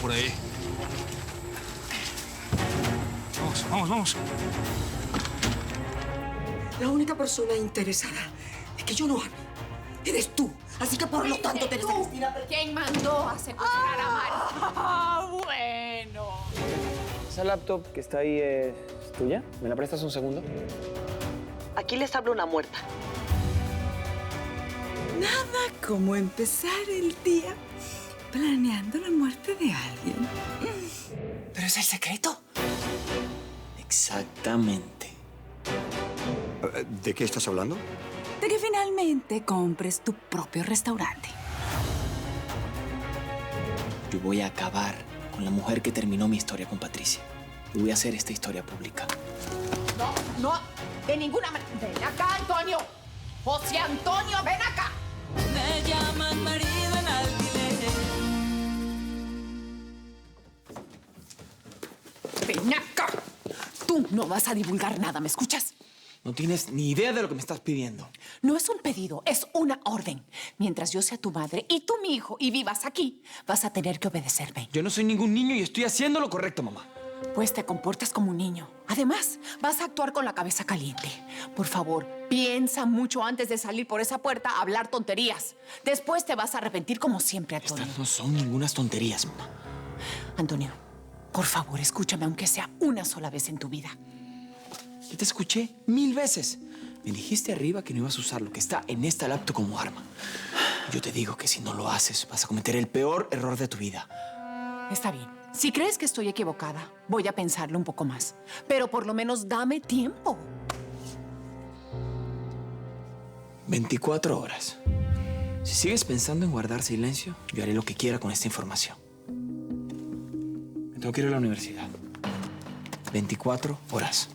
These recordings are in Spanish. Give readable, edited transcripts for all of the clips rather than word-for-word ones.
por ahí. Vamos. La única persona interesada es que yo no ame. Eres tú. Así que por lo tanto tenés que Cristina. ¿Quién mandó a secuestrar a Mari? Ah, bueno. ¿Esa laptop que está ahí es tuya? ¿Me la prestas un segundo? Aquí les hablo una muerta. Nada como empezar el día planeando la muerte de alguien. ¿Pero es el secreto? Exactamente. ¿De qué estás hablando? De que finalmente compres tu propio restaurante. Yo voy a acabar con la mujer que terminó mi historia con Patricia. Y voy a hacer esta historia pública. No, de ninguna manera. Ven acá, Antonio. José Antonio, ven acá. Me llaman marido en alquiler. Ven acá. Tú no vas a divulgar nada, ¿me escuchas? No tienes ni idea de lo que me estás pidiendo. No es un pedido, es una orden. Mientras yo sea tu madre y tú mi hijo y vivas aquí, vas a tener que obedecerme. Yo no soy ningún niño y estoy haciendo lo correcto, mamá. Pues te comportas como un niño. Además, vas a actuar con la cabeza caliente. Por favor, piensa mucho antes de salir por esa puerta a hablar tonterías. Después te vas a arrepentir como siempre, Antonio. Estas no son ningunas tonterías, mamá. Antonio, por favor, escúchame aunque sea una sola vez en tu vida. Yo te escuché 1000 veces. Me dijiste arriba que no ibas a usar lo que está en esta laptop como arma. Yo te digo que si no lo haces, vas a cometer el peor error de tu vida. Está bien. Si crees que estoy equivocada, voy a pensarlo un poco más. Pero por lo menos dame tiempo. 24 horas. Si sigues pensando en guardar silencio, yo haré lo que quiera con esta información. Me tengo que ir a la universidad. 24 horas.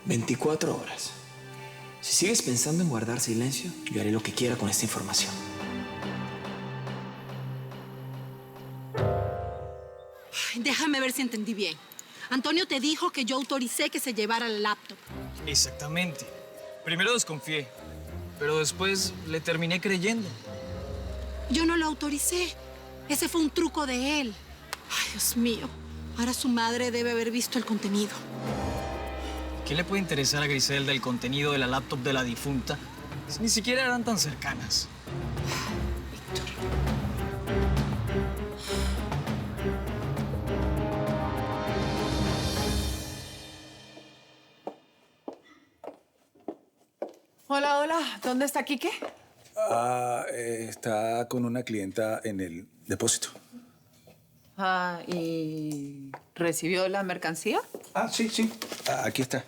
¿24 horas? Si sigues pensando en guardar silencio, yo haré lo que quiera con esta información. Déjame ver si entendí bien. Antonio te dijo que yo autoricé que se llevara el laptop. Exactamente. Primero desconfié, pero después le terminé creyendo. Yo no lo autoricé. Ese fue un truco de él. Ay, Dios mío. Ahora su madre debe haber visto el contenido. ¿Qué le puede interesar a Griselda el contenido de la laptop de la difunta? Si ni siquiera eran tan cercanas. Hola, hola. ¿Dónde está Quique? Está con una clienta en el depósito. ¿Y recibió la mercancía? Sí. Aquí está.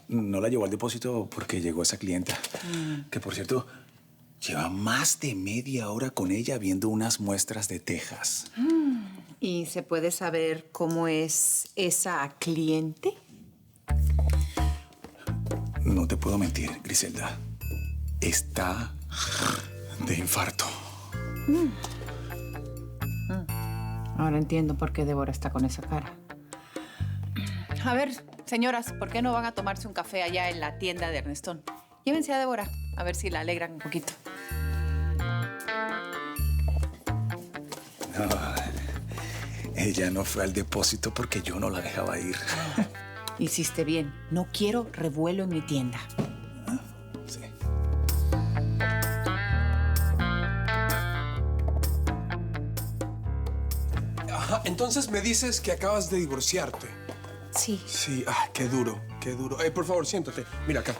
No la llevó al depósito porque llegó esa clienta. Que, por cierto, lleva más de media hora con ella viendo unas muestras de tejas. ¿Y se puede saber cómo es esa cliente? No te puedo mentir, Griselda. Está de infarto. Ahora entiendo por qué Débora está con esa cara. A ver, señoras, ¿por qué no van a tomarse un café allá en la tienda de Ernestón? Llévense a Débora, a ver si la alegran un poquito. No, ella no fue al depósito porque yo no la dejaba ir. Hiciste bien. No quiero revuelo en mi tienda. Sí. Ajá, entonces me dices que acabas de divorciarte. Sí. Sí, qué duro, qué duro. Por favor, siéntate. Mira acá.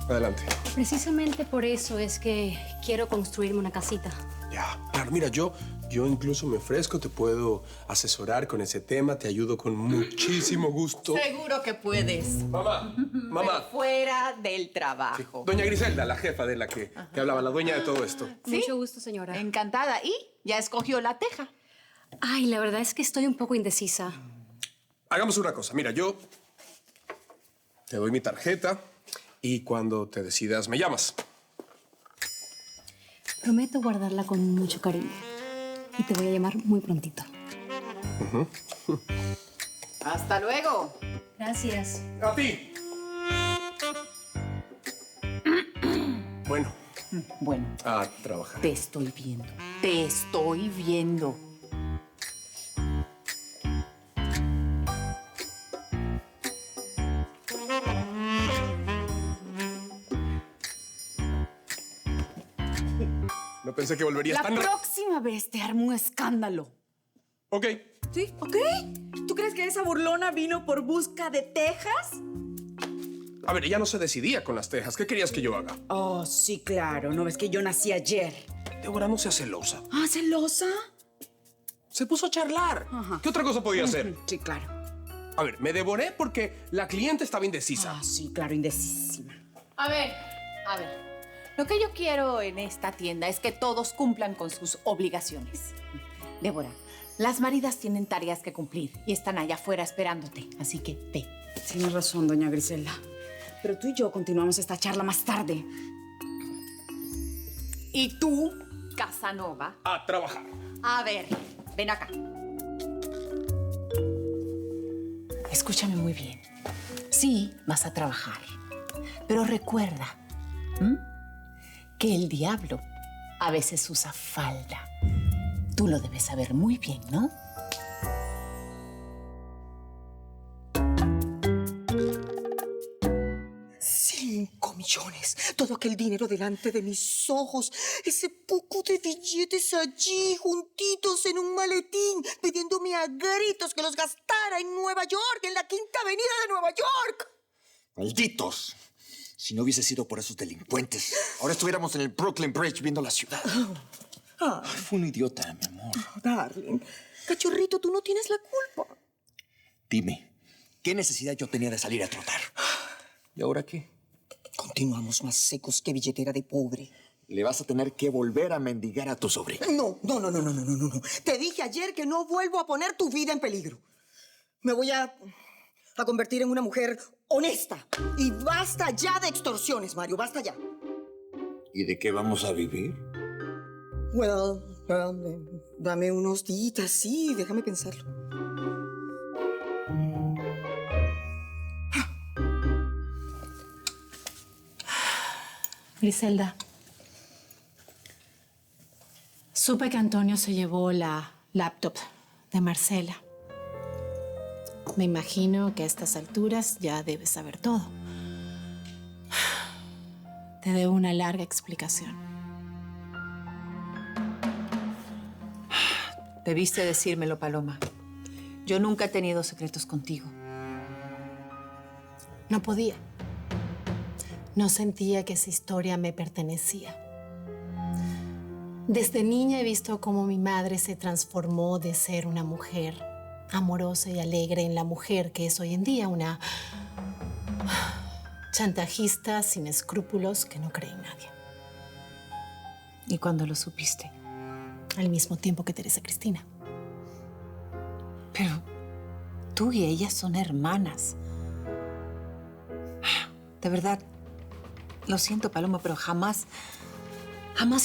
Adelante. Precisamente por eso es que quiero construirme una casita. Ya, claro, mira, yo Yo incluso me ofrezco, te puedo asesorar con ese tema, te ayudo con muchísimo gusto. Seguro que puedes. Mamá, mamá. Pero fuera del trabajo. Doña Griselda, la jefa de la que hablaba, la dueña de todo esto. ¿Sí? Mucho gusto, señora. Encantada. ¿Y ya escogió la teja? Ay, la verdad es que estoy un poco indecisa. Hagamos una cosa. Mira, yo te doy mi tarjeta y cuando te decidas me llamas. Prometo guardarla con mucho cariño. Y te voy a llamar muy prontito. Hasta luego. Gracias. ¡A ti! Bueno, Bueno, a trabajar. te estoy viendo. Te estoy viendo. No pensé que volverías La tan... próxima vez te armo un escándalo. Ok. ¿Sí? ¿Ok? ¿Tú crees que esa burlona vino por busca de tejas? A ver, ella no se decidía con las tejas. ¿Qué querías que yo haga? Oh, sí, claro. ¿No ves que yo nací ayer? Débora, no seas celosa. Ah, ¿celosa? Se puso a charlar. Ajá. ¿Qué otra cosa podía hacer? Sí, claro. A ver, me devoré porque la cliente estaba indecisa. Ah, sí, claro, indecísima. A ver. Lo que yo quiero en esta tienda es que todos cumplan con sus obligaciones. Débora, las maridas tienen tareas que cumplir y están allá afuera esperándote. Así que ve. Tienes razón, doña Griselda. Pero tú y yo continuamos esta charla más tarde. Y tú, Casanova, A trabajar. a ver, ven acá. Escúchame muy bien. Sí, vas a trabajar. Pero recuerda, que el diablo a veces usa falda. Tú lo debes saber muy bien, ¿no? $5 millones. Todo aquel dinero delante de mis ojos. Ese poco de billetes allí, juntitos en un maletín, pidiéndome a gritos que los gastara en Nueva York, en la Quinta Avenida de Nueva York. ¡Malditos! Si no hubiese sido por esos delincuentes, ahora estuviéramos en el Brooklyn Bridge viendo la ciudad. Fue un idiota, mi amor. Darling, cachorrito, tú no tienes la culpa. Dime, ¿qué necesidad yo tenía de salir a trotar? ¿Y ahora qué? Continuamos más secos que billetera de pobre. Le vas a tener que volver a mendigar a tu sobrina. No. Te dije ayer que no vuelvo a poner tu vida en peligro. Me voy a convertir en una mujer honesta. Y basta ya de extorsiones, Mario, basta ya. ¿Y de qué vamos a vivir? Well, dame unos días, sí, déjame pensarlo. Griselda, supe que Antonio se llevó la laptop de Marcela. Me imagino que a estas alturas ya debes saber todo. Te debo una larga explicación. Debiste decírmelo, Paloma. Yo nunca he tenido secretos contigo. No podía. No sentía que esa historia me pertenecía. Desde niña he visto cómo mi madre se transformó de ser una mujer amorosa y alegre en la mujer que es hoy en día, una chantajista sin escrúpulos que no cree en nadie. ¿Y cuándo lo supiste? Al mismo tiempo que Teresa Cristina. Pero tú y ella son hermanas. De verdad, lo siento, Paloma, pero jamás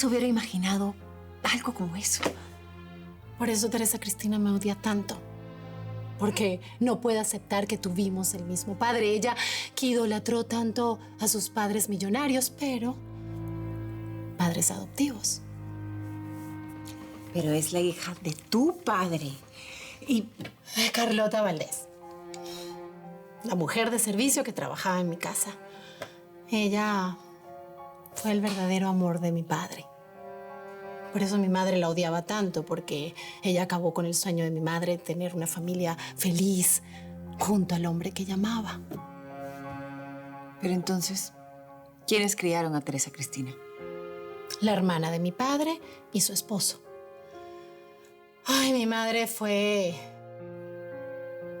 hubiera imaginado algo como eso. Por eso Teresa Cristina me odia tanto. Porque no puede aceptar que tuvimos el mismo padre. Ella que idolatró tanto a sus padres millonarios, pero padres adoptivos. Pero es la hija de tu padre. Y Carlota Valdés, la mujer de servicio que trabajaba en mi casa. Ella fue el verdadero amor de mi padre. Por eso mi madre la odiaba tanto, porque ella acabó con el sueño de mi madre de tener una familia feliz junto al hombre que ella amaba. Pero entonces, ¿quiénes criaron a Teresa Cristina? La hermana de mi padre y su esposo. Ay, mi madre fue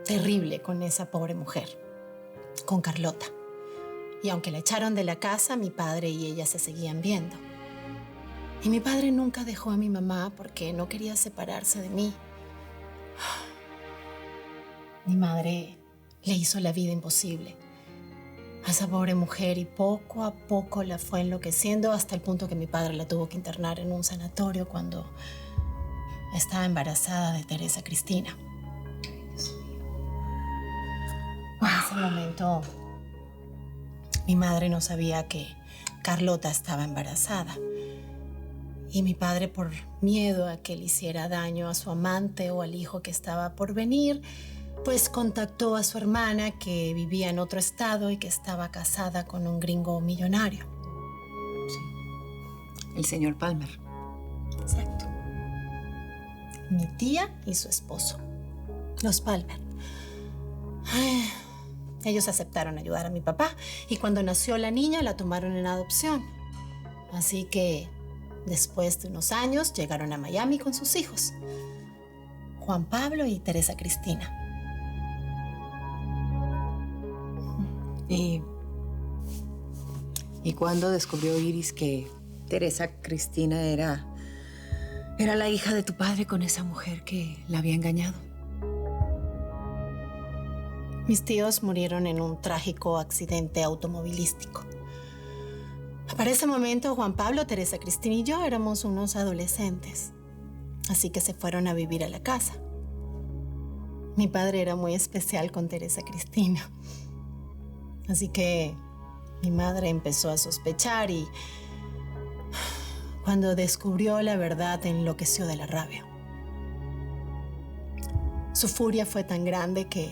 terrible con esa pobre mujer, con Carlota. Y aunque la echaron de la casa, mi padre y ella se seguían viendo. Y mi padre nunca dejó a mi mamá porque no quería separarse de mí. Mi madre le hizo la vida imposible a esa pobre mujer y poco a poco la fue enloqueciendo hasta el punto que mi padre la tuvo que internar en un sanatorio cuando estaba embarazada de Teresa Cristina. En ese momento, mi madre no sabía que Carlota estaba embarazada. Y mi padre, por miedo a que le hiciera daño a su amante o al hijo que estaba por venir, pues contactó a su hermana que vivía en otro estado y que estaba casada con un gringo millonario. Sí. El señor Palmer. Exacto. Mi tía y su esposo, los Palmer. Ellos aceptaron ayudar a mi papá y cuando nació la niña la tomaron en adopción. Así que después de unos años llegaron a Miami con sus hijos, Juan Pablo y Teresa Cristina. ¿Y cuándo descubrió Iris que Teresa Cristina era la hija de tu padre con esa mujer que la había engañado? Mis tíos murieron en un trágico accidente automovilístico. Para ese momento, Juan Pablo, Teresa Cristina y yo éramos unos adolescentes. Así que se fueron a vivir a la casa. Mi padre era muy especial con Teresa Cristina. Así que mi madre empezó a sospechar y cuando descubrió la verdad enloqueció de la rabia. Su furia fue tan grande que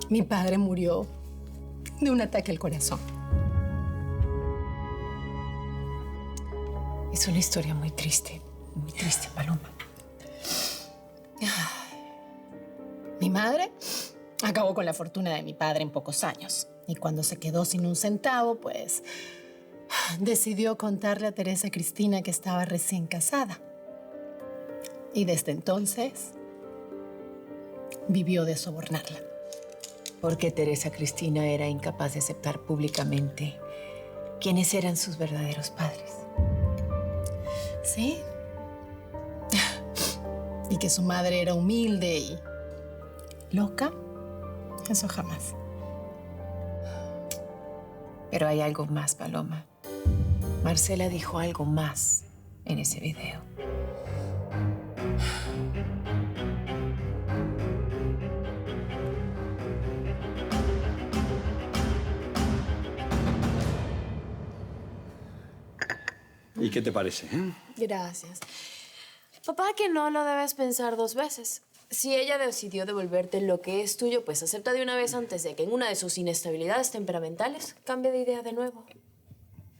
mi padre murió de un ataque al corazón. Es una historia muy triste, Paloma. Mi madre acabó con la fortuna de mi padre en pocos años. Y cuando se quedó sin un centavo, pues decidió contarle a Teresa Cristina que estaba recién casada. Y desde entonces vivió de sobornarla. Porque Teresa Cristina era incapaz de aceptar públicamente quiénes eran sus verdaderos padres. Sí. Y que su madre era humilde y loca, eso jamás. Pero hay algo más, Paloma. Marcela dijo algo más en ese video. ¿Y qué te parece? Gracias. Papá, que no lo debes pensar dos veces. Si ella decidió devolverte lo que es tuyo, pues acepta de una vez antes de que en una de sus inestabilidades temperamentales cambie de idea de nuevo.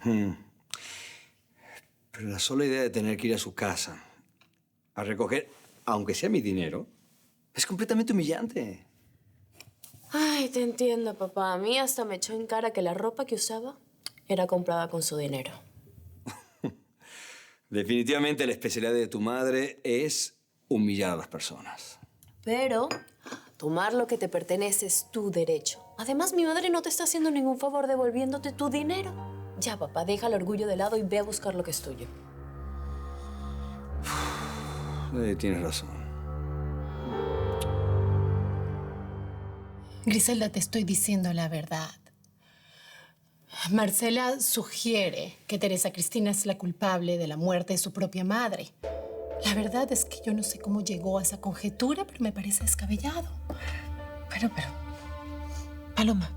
Pero la sola idea de tener que ir a su casa a recoger, aunque sea mi dinero, es completamente humillante. Ay, te entiendo, papá. A mí hasta me echó en cara que la ropa que usaba era comprada con su dinero. Definitivamente la especialidad de tu madre es humillar a las personas. Pero tomar lo que te pertenece es tu derecho. Además, mi madre no te está haciendo ningún favor devolviéndote tu dinero. Ya, papá, deja el orgullo de lado y ve a buscar lo que es tuyo. Tienes razón. Griselda, te estoy diciendo la verdad. Marcela sugiere que Teresa Cristina es la culpable de la muerte de su propia madre. La verdad es que yo no sé cómo llegó a esa conjetura, pero me parece descabellado. Pero, Paloma,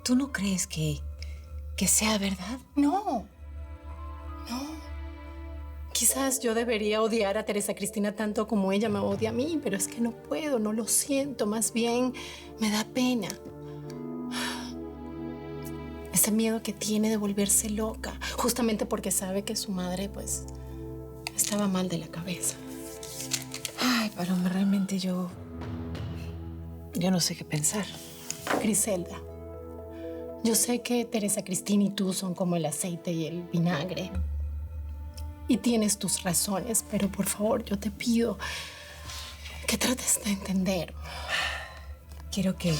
¿tú no crees que sea verdad? No. Quizás yo debería odiar a Teresa Cristina tanto como ella me odia a mí, pero es que no puedo, no lo siento. Más bien, me da pena. Ese miedo que tiene de volverse loca, justamente porque sabe que su madre, pues, estaba mal de la cabeza. Ay, Paloma, realmente yo no sé qué pensar. Griselda, Yo sé que Teresa Cristina y tú son como el aceite y el vinagre. Y tienes tus razones, pero por favor, yo te pido que trates de entender. Quiero que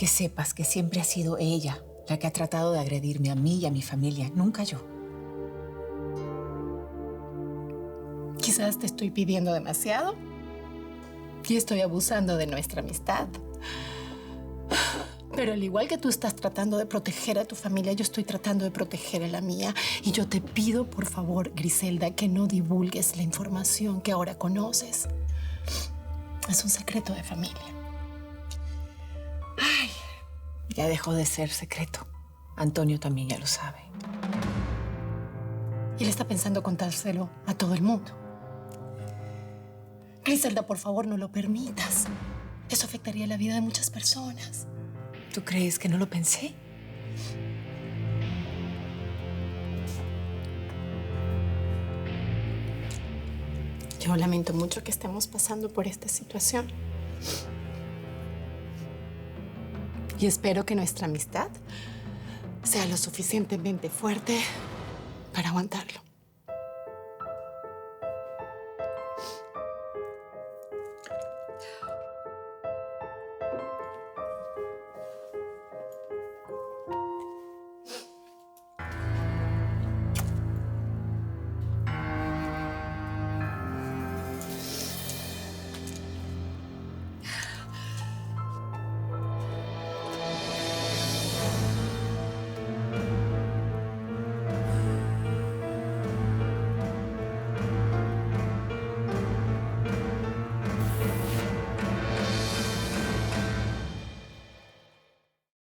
sepas que siempre ha sido ella la que ha tratado de agredirme a mí y a mi familia, nunca yo. Quizás te estoy pidiendo demasiado y estoy abusando de nuestra amistad. Pero al igual que tú estás tratando de proteger a tu familia, yo estoy tratando de proteger a la mía. Y yo te pido, por favor, Griselda, que no divulgues la información que ahora conoces. Es un secreto de familia. Ay, ya dejó de ser secreto. Antonio también ya lo sabe. Y él está pensando contárselo a todo el mundo. Griselda, por favor, no lo permitas. Eso afectaría la vida de muchas personas. ¿Tú crees que no lo pensé? Yo lamento mucho que estemos pasando por esta situación. Y espero que nuestra amistad sea lo suficientemente fuerte para aguantarlo.